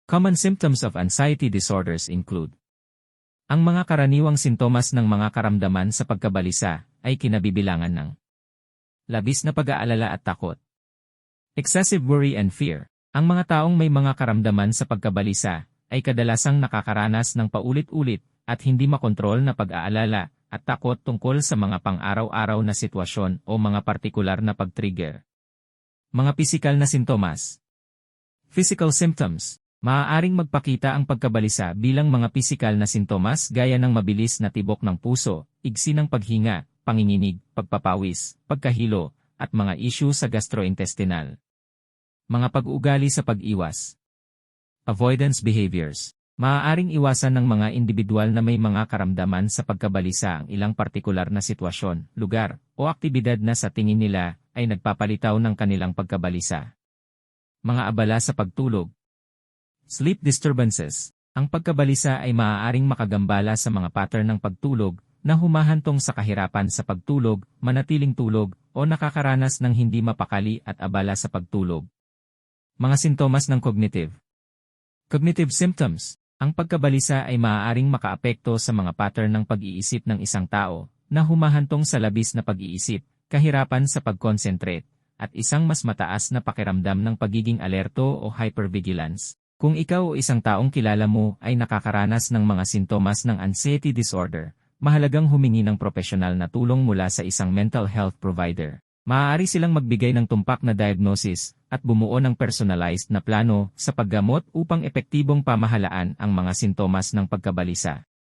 Common symptoms of anxiety disorders include: ang mga karaniwang sintomas ng mga karamdaman sa pagkabalisa ay kinabibilangan ng labis na pag-aalala at takot, excessive worry and fear. Ang mga taong may mga karamdaman sa pagkabalisa ay kadalasang nakakaranas ng paulit-ulit at hindi makontrol na pag-aalala at takot tungkol sa mga pang-araw-araw na sitwasyon o mga partikular na pag-trigger. Mga pisikal na sintomas. Physical symptoms. Maaaring magpakita ang pagkabalisa bilang mga pisikal na sintomas gaya ng mabilis na tibok ng puso, igsi ng paghinga, panginginig, pagpapawis, pagkahilo, at mga issue sa gastrointestinal. Mga pag-uugali sa pag-iwas. Avoidance behaviors. Maaaring iwasan ng mga individual na may mga karamdaman sa pagkabalisa ang ilang partikular na sitwasyon, lugar, o aktibidad na sa tingin nila ay nagpapalitaw ng kanilang pagkabalisa. Mga abala sa pagtulog. Sleep disturbances. Ang pagkabalisa ay maaaring makagambala sa mga pattern ng pagtulog na humahantong sa kahirapan sa pagtulog, manatiling tulog, o nakakaranas ng hindi mapakali at abala sa pagtulog. Mga sintomas ng cognitive. Cognitive symptoms. Ang pagkabalisa ay maaaring makaapekto sa mga pattern ng pag-iisip ng isang tao na humahantong sa labis na pag-iisip, kahirapan sa pag-concentrate, at isang mas mataas na pakiramdam ng pagiging alerto o hypervigilance. Kung ikaw o isang taong kilala mo ay nakakaranas ng mga sintomas ng anxiety disorder, mahalagang humingi ng propesyonal na tulong mula sa isang mental health provider. Maaari silang magbigay ng tumpak na diagnosis at bumuo ng personalized na plano sa paggamot upang epektibong pamahalaan ang mga sintomas ng pagkabalisa.